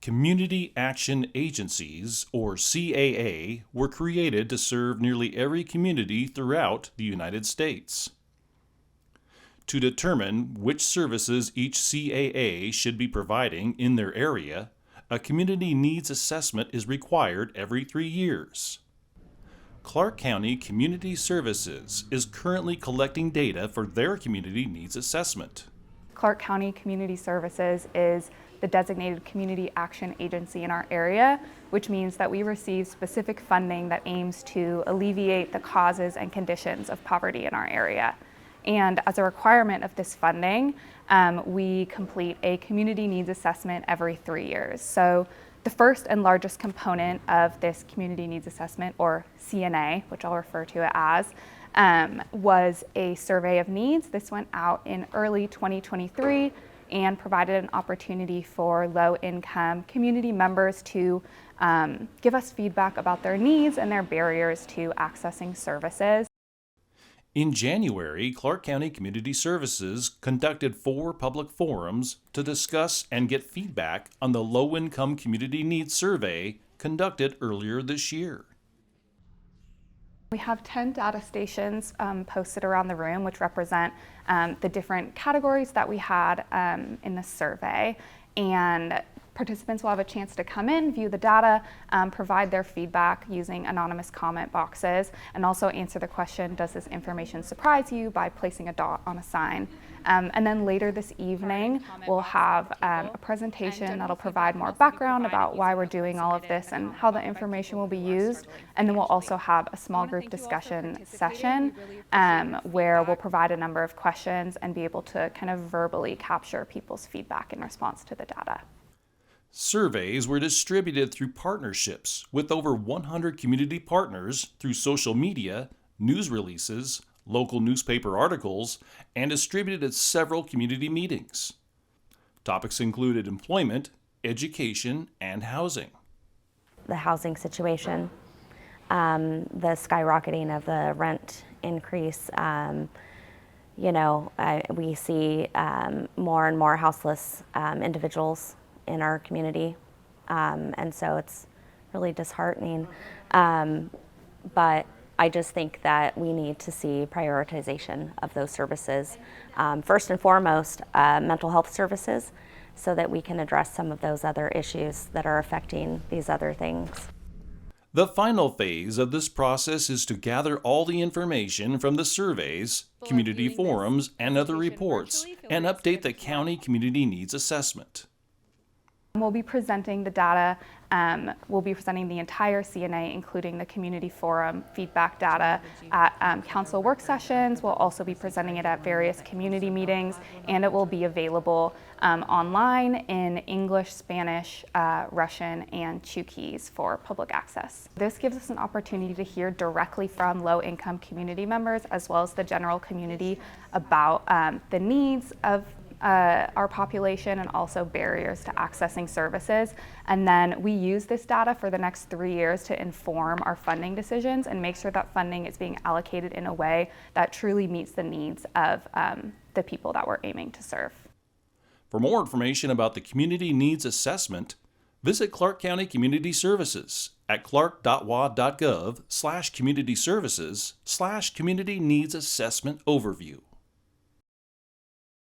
Community Action Agencies, or CAA, were created to serve nearly every community throughout the United States. To determine which services each CAA should be providing in their area, a community needs assessment is required every 3 years. Clark County Community Services is currently collecting data for their community needs assessment. Clark County Community Services is the designated community action agency in our area, which means that we receive specific funding that aims to alleviate the causes and conditions of poverty in our area. And as a requirement of this funding, we complete a community needs assessment every 3 years. So the first and largest component of this community needs assessment, or CNA, which I'll refer to it as, was a survey of needs. This went out in early 2023 and provided an opportunity for low-income community members to give us feedback about their needs and their barriers to accessing services. In January, Clark County Community Services conducted 4 public forums to discuss and get feedback on the Low-Income Community Needs Survey conducted earlier this year. We have 10 data stations posted around the room, which represent the different categories that we had in the survey. And participants will have a chance to come in, view the data, provide their feedback using anonymous comment boxes, and also answer the question, does this information surprise you, by placing a dot on a sign. And then later this evening, we'll have a presentation that'll provide more background about why we're doing all of this and how the information will be used. And then we'll also have a small group discussion session where we'll provide a number of questions and be able to kind of verbally capture people's feedback in response to the data. Surveys were distributed through partnerships with over 100 community partners through social media, news releases, local newspaper articles, and distributed at several community meetings. Topics included employment, education, and housing. The housing situation, the skyrocketing of the rent increase, we see more and more houseless individuals in our community, and so it's really disheartening. But I just think that we need to see prioritization of those services. First and foremost, mental health services, so that we can address some of those other issues that are affecting these other things. The final phase of this process is to gather all the information from the surveys, community forums, and other reports, and update the county community needs assessment. We'll be presenting the data, we'll be presenting the entire CNA, including the community forum feedback data at council work sessions. We'll also be presenting it at various community meetings, and it will be available online in English, Spanish, Russian, and Chuukese for public access. This gives us an opportunity to hear directly from low-income community members as well as the general community about the needs of our population and also barriers to accessing services. And then we use this data for the next 3 years to inform our funding decisions and make sure that funding is being allocated in a way that truly meets the needs of the people that we're aiming to serve. For more information about the Community Needs Assessment, visit Clark County Community Services at clark.wa.gov/community services/community needs assessment overview.